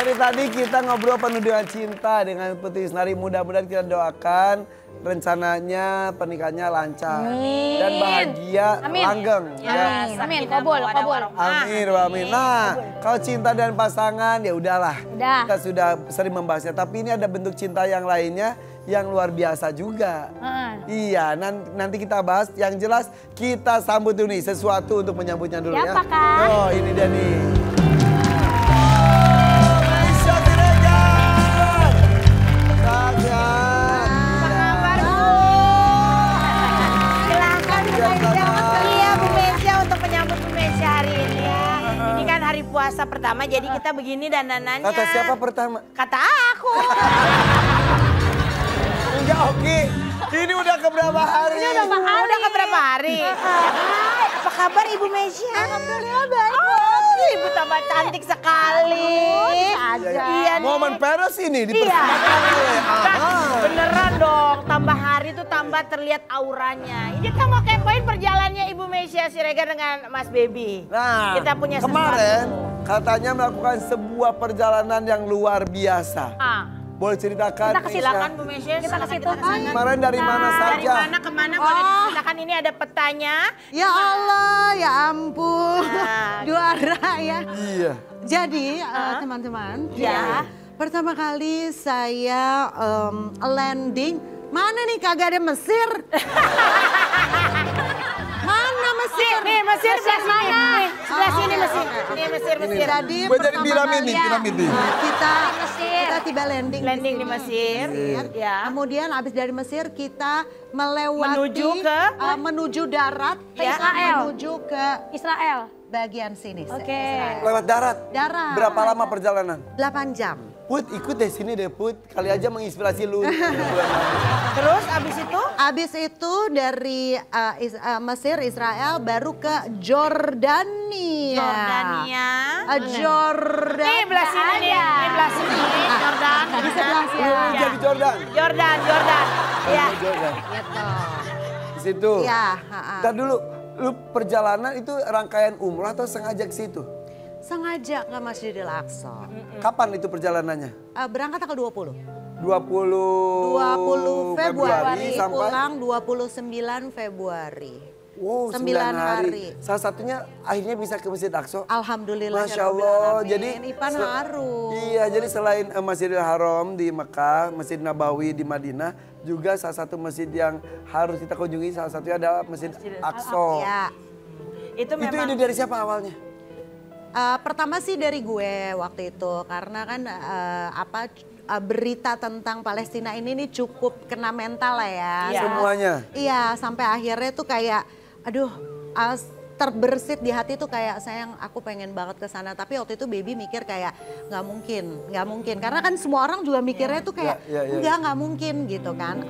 Dari tadi kita ngobrol penuh dengan cinta dengan Putri Isnari. Mudah-mudahan kita doakan rencananya pernikahannya lancar dan bahagia, langgeng. Ya. Amin, kabul. Amin. Nah, kalau cinta dan pasangan ya udahlah. Kita sudah sering membahasnya. Tapi ini ada bentuk cinta yang lainnya yang luar biasa juga. Iya, nanti kita bahas. Yang jelas kita sambut dulu nih sesuatu untuk menyambutnya dulu ya. Siapa, Kak? Oh, ini dia nih. Puasa pertama jadi kita begini dandanannya. Kata siapa pertama? Kata aku. Enggak, Oki. Ini udah keberapa hari? Udah keberapa hari? Hai, apa kabar Ibu Mesya? Alhamdulillah baik. Ibu tambah cantik sekali. Iya nih. Momen peres ini Iya. dipersembahkan oleh Beneran dong, tambah hari tuh tambah terlihat auranya. Ini kita mau kepoin perjalanannya Ibu Mesya Siregar dengan Mas Baby. Nah, kita punya kemarin sesuatu. katanya melakukan sebuah perjalanan yang luar biasa. Boleh ceritakan? Kita silakan Bu Mesya. Kita ke situ. Kemarin dari mana Dari saja? mana kemana boleh diceritakan, ini ada petanya. Ya Allah, ya ampun. Juara ya. Iya. Jadi teman-teman, Ya. pertama kali saya landing, mana nih kagak ada Mesir? Mana Mesir? Nih Mesir sebelah sini. Nih, sebelah sini Mesir. Nih Mesir. Jadi Gua jadi pertama piramid nih, kali piramid nih. kita tiba landing, Landing di Mesir. Ya. Kemudian habis dari Mesir kita melewati Menuju ke? menuju darat, Ke Israel. menuju ke Israel. bagian sini. Oke. Israel. Lewat darat. Darat. Berapa lama perjalanan? 8 jam. Put, ikut deh sini deh Put. Kali aja menginspirasi lu. Terus abis itu? Abis itu dari Mesir, Israel, baru ke Jordania. Jordania. Nih belah sini nih. Nih belah sini. Jordan. Di sebelah sini. Lu jadi Jordan. Jordan. Iya. Jordan. Gitu. Di situ. Ya. Ntar dulu, lu perjalanan itu rangkaian umrah atau sengaja ke situ? Sengaja ke Masjidil Aqsa. Kapan itu perjalanannya? Berangkat tanggal 20. 20 Februari, sampai pulang 29 Februari. wow, 9 9 hari. hari. Salah satunya akhirnya bisa ke Masjid Aqsa. Alhamdulillah. Masya Allah. Jadi Jadi Ipan haru. Iya, jadi selain Masjidil Haram di Mekah, Masjid Nabawi di Madinah, juga salah satu masjid yang harus kita kunjungi salah satunya adalah Masjid Aqsa. Ya. Itu Itu memang. ide dari siapa awalnya? Pertama sih dari gue waktu itu karena kan berita tentang Palestina ini nih cukup kena mental lah ya. Iya. Semuanya. Iya, sampai akhirnya tuh kayak aduh terbersit di hati tuh kayak sayang aku pengen banget ke sana, tapi waktu itu Baby mikir kayak nggak mungkin karena kan semua orang juga mikirnya tuh kayak nggak mungkin gitu kan.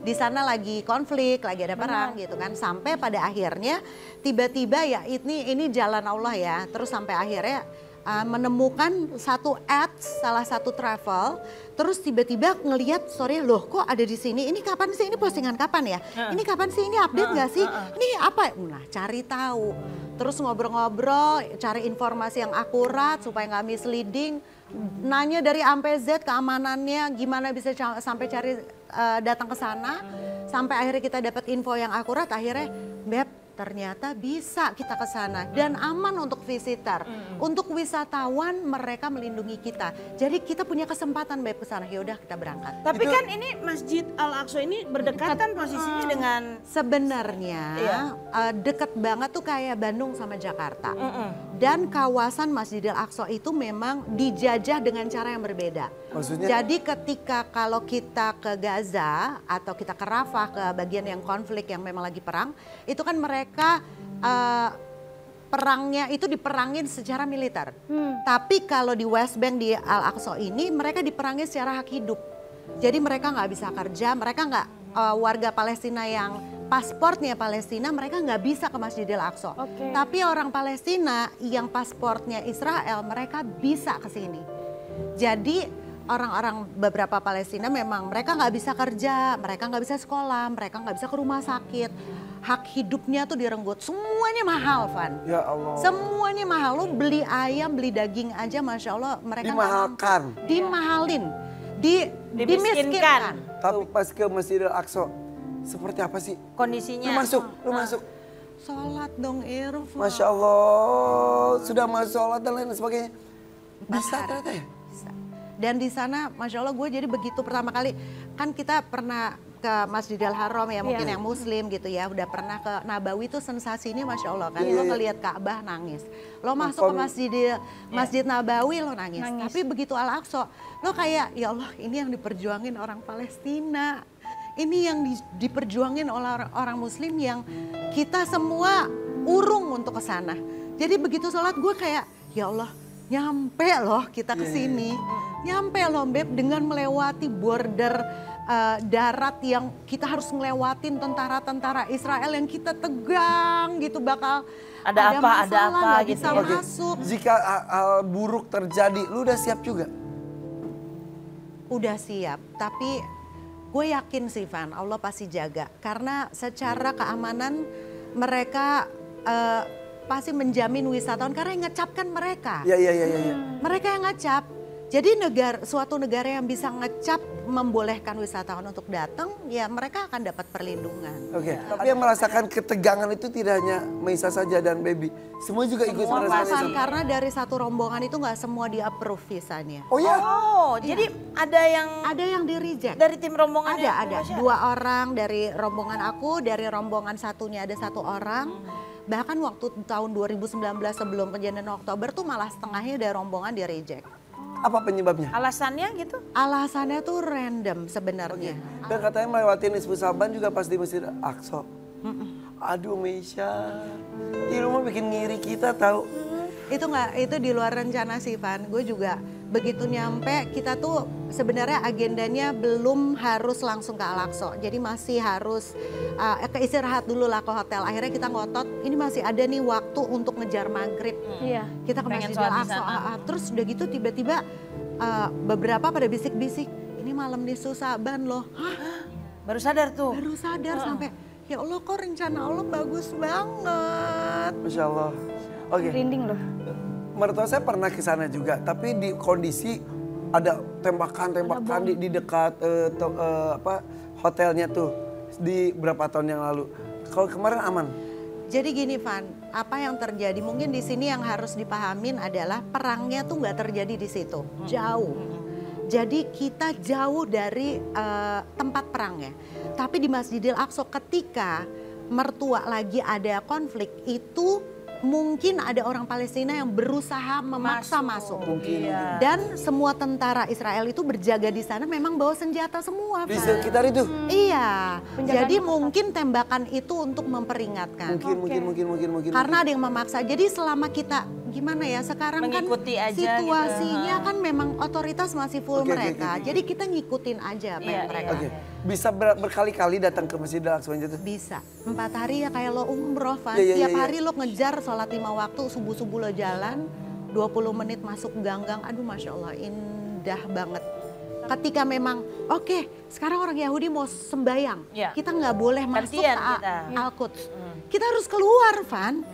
Di sana lagi konflik, lagi ada perang gitu kan, sampai pada akhirnya tiba-tiba ya ini jalan Allah ya, terus sampai akhirnya menemukan satu ads salah satu travel, terus tiba-tiba ngelihat story, loh kok ada di sini, ini kapan sih, ini postingan kapan ya, ini kapan sih, ini update nggak sih, ini apa, nah cari tahu, terus ngobrol-ngobrol, cari informasi yang akurat supaya nggak misleading, nanya dari A sampai Z keamanannya, gimana bisa sampai cari datang ke sana, sampai akhirnya kita dapat info yang akurat, akhirnya Beb, ternyata bisa kita ke sana dan aman untuk visitor. Untuk wisatawan mereka melindungi kita. Jadi kita punya kesempatan Beb ke sana. Ya udah kita berangkat. Tapi kan ini Masjid Al-Aqsa ini berdekatan posisinya dengan Sebenarnya deket banget tuh kayak Bandung sama Jakarta. Dan kawasan Masjidil Aqsa itu memang dijajah dengan cara yang berbeda. Maksudnya? Jadi ketika kalau kita ke Gaza atau kita ke Rafah, ke bagian yang konflik yang memang lagi perang, itu kan mereka perangnya itu diperangin secara militer. Tapi kalau di West Bank di Al-Aqsa ini mereka diperangi secara hak hidup. Jadi mereka nggak bisa kerja, mereka nggak warga Palestina yang pasportnya Palestina, mereka nggak bisa ke Masjidil Aqsa. Tapi orang Palestina yang pasportnya Israel, mereka bisa ke sini. Jadi orang-orang beberapa Palestina memang mereka nggak bisa kerja, mereka nggak bisa sekolah, mereka nggak bisa ke rumah sakit. hak hidupnya tuh direnggut. Semuanya mahal, Van. Ya Allah. Semuanya mahal. Lo beli ayam, beli daging aja, Masya Allah mereka dimahalkan. Dimahalin. Dimiskinkan. Tapi pas ke Masjidil Aqsa, seperti apa sih? Kondisinya. Lu masuk. Sholat dong Irfan. Masya Allah, sudah masuk sholat dan lain sebagainya. Bisa ternyata ya? Bisa. Dan di sana Masya Allah gue jadi begitu pertama kali, kan kita pernah ke Masjidil Haram ya, mungkin yang muslim gitu ya, udah pernah ke Nabawi tuh sensasinya Masya Allah kan, lo ngelihat Ka'bah nangis. Lo masuk ke Masjid Nabawi lo nangis. Tapi begitu Al-Aqsa, lo kayak ya Allah ini yang diperjuangin orang Palestina. Ini yang diperjuangin oleh orang muslim yang kita semua urung untuk ke sana. Jadi begitu sholat gue kayak ya Allah nyampe loh kita ke sini. Nyampe loh Beb dengan melewati border darat yang kita harus ngelewatin tentara-tentara Israel yang kita tegang gitu bakal ada apa gitu. Bisa masuk. Jika hal buruk terjadi, lu udah siap juga? Udah siap, tapi gue yakin sih Van, Allah pasti jaga. Karena secara keamanan mereka pasti menjamin wisatawan karena yang ngecap kan mereka. Iya. Mereka yang ngecap. Jadi suatu negara yang bisa ngecap membolehkan wisatawan untuk datang, ya mereka akan dapat perlindungan. Oke. Tapi yang merasakan ketegangan itu tidak hanya Maisa saja dan Baby. Semua juga ikut merasakan. Karena dari satu rombongan itu nggak semua di-approve visanya. Oh ya? Jadi ada yang di reject. dari tim rombongan. Ada 2 orang dari rombongan aku, dari rombongan satunya ada 1 orang. Bahkan waktu tahun 2019 sebelum kejadian Oktober tuh malah setengahnya dari rombongan di reject. Apa penyebabnya? Alasannya gitu? Alasannya tuh random sebenarnya. Dan katanya melewati Nisfu Saban juga pas di Masjid Aqsa. Aduh Maisa, ini lu mau bikin ngiri kita tahu. Itu di luar rencana sih Van. Gue juga begitu nyampe kita tuh sebenarnya agendanya belum harus langsung ke Al-Aqsa. Jadi masih harus istirahat dulu lah ke hotel. Akhirnya kita ngotot ini masih ada nih waktu untuk ngejar maghrib. Kita ke Masjidil Aqsa. Terus udah gitu tiba-tiba beberapa pada bisik-bisik. Ini malam Nisfu Saban loh. Hah? Baru sadar tuh? Baru sadar sampai ya Allah kok rencana Allah bagus banget. Masya Allah. Oke. Merinding loh. Mertua saya pernah ke sana juga, tapi di kondisi ada tembakan di dekat hotelnya tuh di berapa tahun yang lalu. Kalau kemarin aman. Jadi gini Van, apa yang terjadi mungkin di sini yang harus dipahamin adalah perangnya tuh nggak terjadi di situ, jauh. Jadi kita jauh dari tempat perangnya. Tapi di Masjidil Aqsa ketika mertua lagi ada konflik itu mungkin ada orang Palestina yang berusaha memaksa masuk. Dan semua tentara Israel itu berjaga di sana memang bawa senjata semua. Di sekitar itu? Iya. Jadi mungkin tembakan itu untuk memperingatkan. Mungkin. Karena ada yang memaksa. Jadi selama kita gimana ya sekarang mengikuti kan aja situasinya gitu. kan memang otoritas masih full mereka. Jadi kita ngikutin aja apa yang mereka. Bisa berkali-kali datang ke Masjidil Aqsa itu? Bisa. 4 hari ya kayak lo umroh, Van. Tiap hari lo ngejar sholat 5 waktu, subuh-subuh lo jalan, 20 menit masuk gang-gang. Aduh Masya Allah indah banget. Ketika memang sekarang orang Yahudi mau sembayang. Kita nggak boleh masuk ke Al-Quds. Kita harus keluar, Van.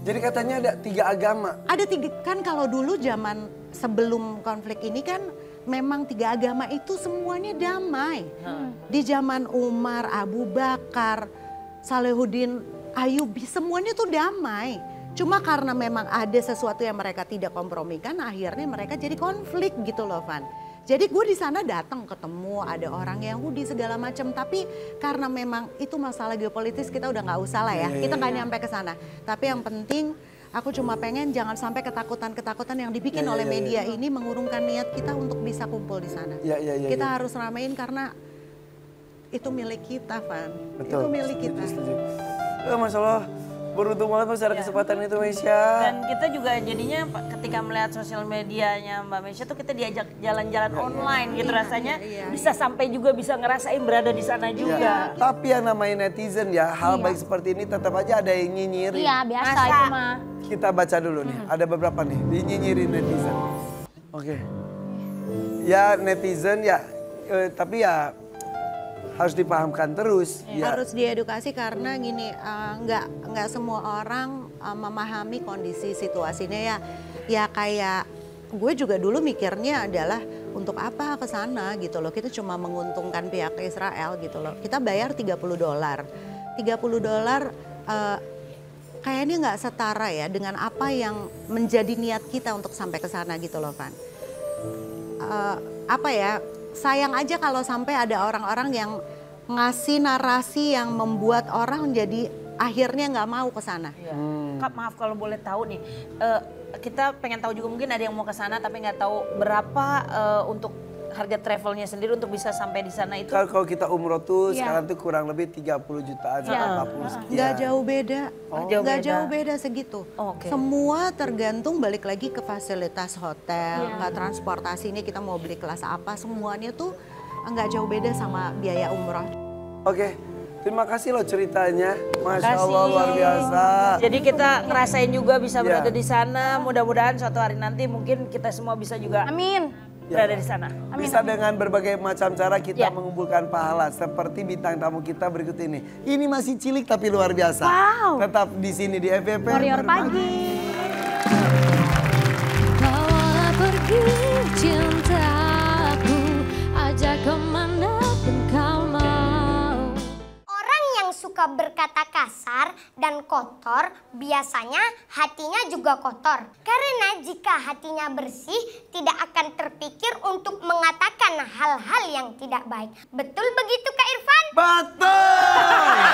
Jadi katanya ada 3 agama. Ada 3, kan kalau dulu zaman sebelum konflik ini kan memang 3 agama itu semuanya damai. Di zaman Umar, Abu Bakar, Salahuddin Ayyubi semuanya tuh damai. Cuma karena memang ada sesuatu yang mereka tidak kompromikan akhirnya mereka jadi konflik gitu loh Van. Jadi gue di sana datang ketemu ada orang Yahudi segala macam, tapi karena memang itu masalah geopolitis kita udah nggak usah lah ya, kita nggak nyampe ke sana. Tapi yang penting aku cuma pengen jangan sampai ketakutan-ketakutan yang dibikin oleh media ini mengurungkan niat kita untuk bisa kumpul di sana. Kita harus ramein karena itu milik kita, Van. Betul. Itu milik kita. Masya Allah. Beruntung banget Mas ada kesempatan itu Maisya. Dan kita juga jadinya ketika melihat sosial medianya Mbak Maisya tuh kita diajak jalan-jalan online gitu rasanya bisa sampai juga bisa ngerasain berada di sana juga. Tapi yang namanya netizen ya hal baik seperti ini tetap aja ada yang nyinyirin. Iya biasa itu mah. Kita baca dulu nih ada beberapa nih dinyinyirin netizen. Oke. Ya netizen ya tapi ya harus dipahamkan terus. Ya. Harus diedukasi karena gini, nggak semua orang memahami kondisi situasinya ya. Ya kayak gue juga dulu mikirnya adalah untuk apa ke sana gitu loh. Kita cuma menguntungkan pihak Israel gitu loh. Kita bayar $30. $30 kayaknya nggak setara ya dengan apa yang menjadi niat kita untuk sampai ke sana gitu loh, Van. Apa ya, sayang aja kalau sampai ada orang-orang yang ngasih narasi yang membuat orang jadi akhirnya nggak mau ke sana. Kak, maaf kalau boleh tahu nih, kita pengen tahu juga mungkin ada yang mau ke sana tapi nggak tahu berapa untuk harga travelnya sendiri untuk bisa sampai di sana itu. Kalau kita umroh tuh sekarang tuh kurang lebih 30 jutaan sampai 40 sekian. Nggak jauh beda, nggak jauh beda segitu. Semua tergantung balik lagi ke fasilitas hotel, ke transportasinya kita mau beli kelas apa, semuanya tuh nggak jauh beda sama biaya umroh. Oke, terima kasih loh ceritanya, Masya Allah luar biasa. Jadi kita ngerasain juga bisa berada di sana, mudah-mudahan suatu hari nanti mungkin kita semua bisa juga berada di sana. Bisa dengan berbagai macam cara kita mengumpulkan pahala seperti bintang tamu kita berikut ini. Ini masih cilik tapi luar biasa. Wow. Tetap di sini di FVP Warrior Pagi. Bawalah pergi cintaku, ajak kemana pun kau mau. Orang yang suka berkata kasar dan kotor, biasanya hatinya juga kotor. Karena jika hatinya bersih, tidak akan terpikir untuk mengatakan hal-hal yang tidak baik. Betul begitu Kak Irfan? Betul!